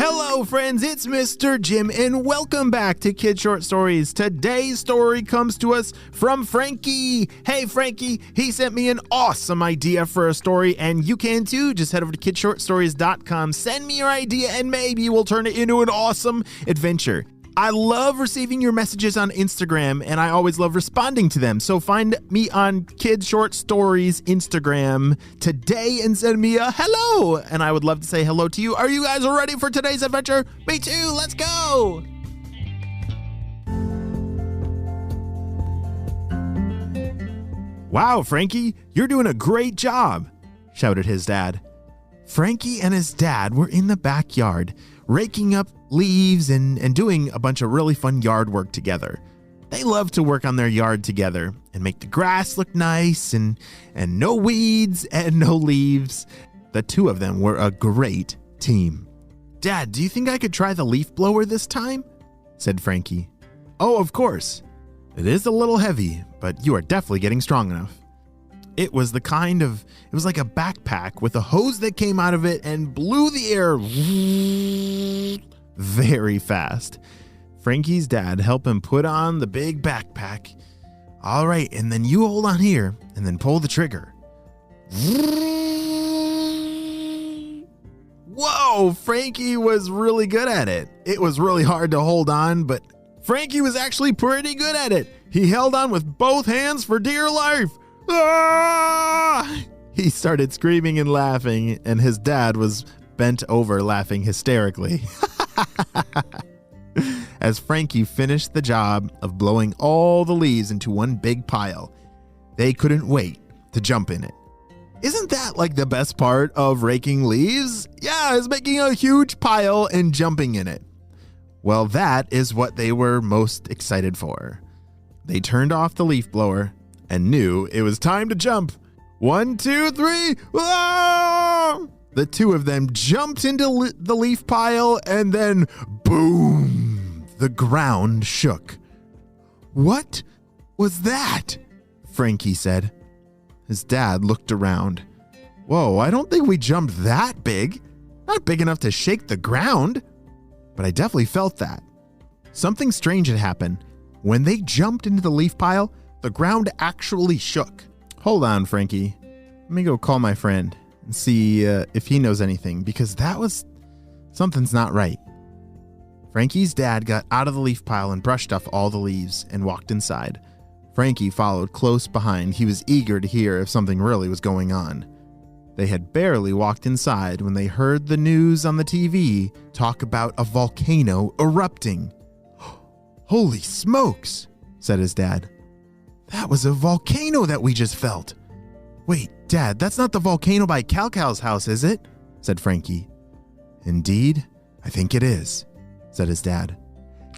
Hello friends, it's Mr. Jim and welcome back to Kid Short Stories. Today's story comes to us from Frankie. Hey Frankie, he sent me an awesome idea for a story and you can too. Just head over to kidshortstories.com, send me your idea and maybe we'll turn it into an awesome adventure. I love receiving your messages on Instagram and I always love responding to them. So find me on Kid Short Stories Instagram today and send me a hello. And I would love to say hello to you. Are you guys ready for today's adventure? Me too. Let's go. Wow, Frankie, you're doing a great job, shouted his dad. Frankie and his dad were in the backyard, raking up leaves and doing a bunch of really fun yard work together. They love to work on their yard together and make the grass look nice and no weeds and no leaves. The two of them were a great team. Dad, do you think I could try the leaf blower this time? Said Frankie. Oh, of course. It is a little heavy, but you are definitely getting strong enough. It was like a backpack with a hose that came out of it and blew the air very fast. Frankie's dad helped him put on the big backpack. All right, and then you hold on here and then pull the trigger. Whoa, Frankie was really good at it. It was really hard to hold on, but Frankie was actually pretty good at it. He held on with both hands for dear life. Ah! He started screaming and laughing, and his dad was bent over laughing hysterically. As Frankie finished the job of blowing all the leaves into one big pile, they couldn't wait to jump in it. Isn't that like the best part of raking leaves? Yeah, it's making a huge pile and jumping in it. Well, that is what they were most excited for. They turned off the leaf blower and knew it was time to jump. 1, 2, 3. Ah! The two of them jumped into the leaf pile and then boom, the ground shook. What was that? Frankie said. His dad looked around. Whoa, I don't think we jumped that big. Not big enough to shake the ground. But I definitely felt that. Something strange had happened. When they jumped into the leaf pile, the ground actually shook. Hold on, Frankie. Let me go call my friend and see if he knows anything, because something's not right. Frankie's dad got out of the leaf pile and brushed off all the leaves and walked inside. Frankie followed close behind. He was eager to hear if something really was going on. They had barely walked inside when they heard the news on the TV talk about a volcano erupting. Holy smokes, said his dad. That was a volcano that we just felt. Wait, Dad, that's not the volcano by Calcal's house, is it? Said Frankie. Indeed, I think it is, said his dad.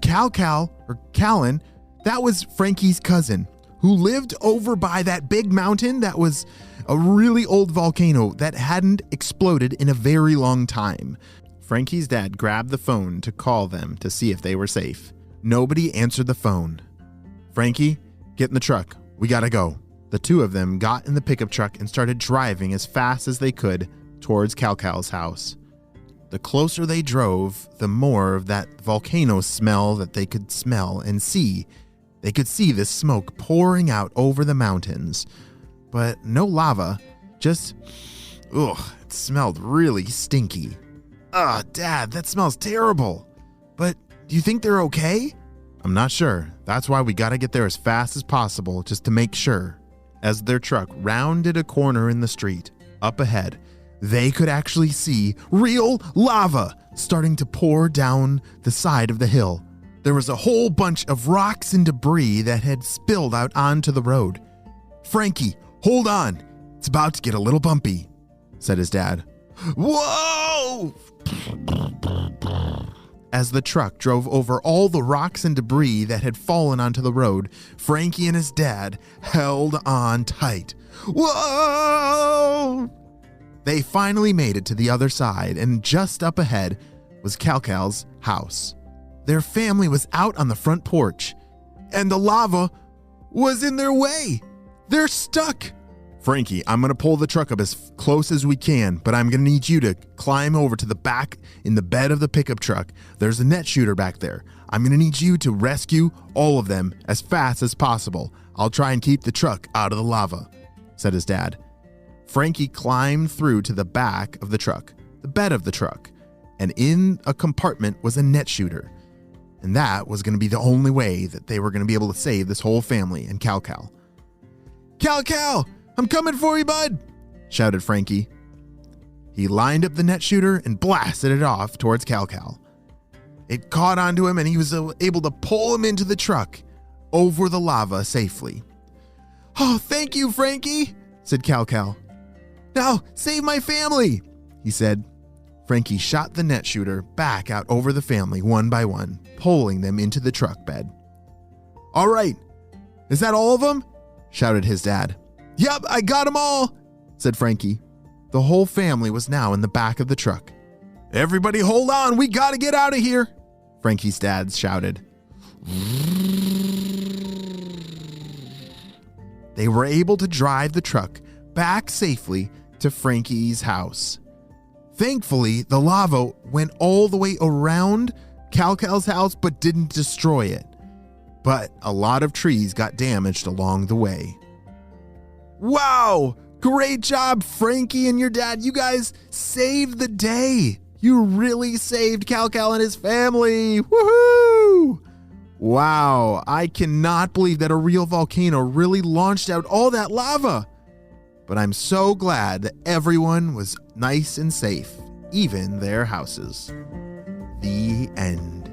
Calcal, or Callan, that was Frankie's cousin, who lived over by that big mountain that was a really old volcano that hadn't exploded in a very long time. Frankie's dad grabbed the phone to call them to see if they were safe. Nobody answered the phone. Frankie, get in the truck. We gotta go. The two of them got in the pickup truck and started driving as fast as they could towards Calcal's house. The closer they drove, the more of that volcano smell that they could smell and see. They could see the smoke pouring out over the mountains. But no lava, just, it smelled really stinky. Dad, that smells terrible. But do you think they're okay? I'm not sure. That's why we gotta get there as fast as possible, just to make sure. As their truck rounded a corner in the street, up ahead, they could actually see real lava starting to pour down the side of the hill. There was a whole bunch of rocks and debris that had spilled out onto the road. Frankie, hold on. It's about to get a little bumpy, said his dad. Whoa! As the truck drove over all the rocks and debris that had fallen onto the road, Frankie and his dad held on tight. Whoa! They finally made it to the other side, and just up ahead was Calcal's house. Their family was out on the front porch, and the lava was in their way. They're stuck. Frankie, I'm going to pull the truck up as close as we can, but I'm going to need you to climb over to the back in the bed of the pickup truck. There's a net shooter back there. I'm going to need you to rescue all of them as fast as possible. I'll try and keep the truck out of the lava," said his dad. Frankie climbed through to the back of the truck, the bed of the truck, and in a compartment was a net shooter. And that was going to be the only way that they were going to be able to save this whole family and Cal. Cal, I'm coming for you, bud, shouted Frankie. He lined up the net shooter and blasted it off towards Cal. It caught onto him and he was able to pull him into the truck over the lava safely. "Oh, thank you, Frankie," said Cal. "Now, save my family," he said. Frankie shot the net shooter back out over the family one by one, pulling them into the truck bed. "All right, is that all of them?" shouted his dad. "Yep, I got them all," said Frankie. The whole family was now in the back of the truck. "Everybody hold on, we gotta get out of here," Frankie's dad shouted. They were able to drive the truck back safely to Frankie's house. Thankfully, the lava went all the way around Cal's house but didn't destroy it. But a lot of trees got damaged along the way. Wow! Great job, Frankie and your dad. You guys saved the day. You really saved Cal and his family. Woohoo! Wow, I cannot believe that a real volcano really launched out all that lava. But I'm so glad that everyone was nice and safe, even their houses. The end.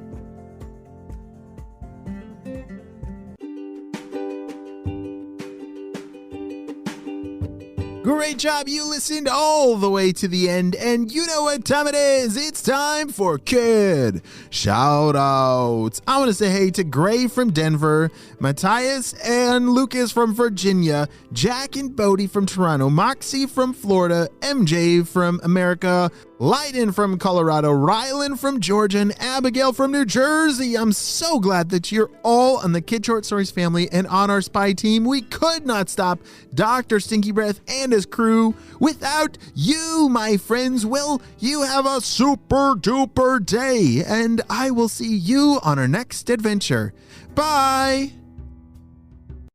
Great job, you listened all the way to the end, and you know what time it is. It's time for Kid Shoutouts. I want to say hey to Gray from Denver, Matthias and Lucas from Virginia, Jack and Bodie from Toronto, Moxie from Florida, MJ from America, Leiden from Colorado, Rylan from Georgia, and Abigail from New Jersey. I'm so glad that you're all on the Kid Short Stories family and on our spy team. We could not stop Dr. Stinky Breath and his crew without you, my friends. Will you have a super duper day, and I will see you on our next adventure. Bye.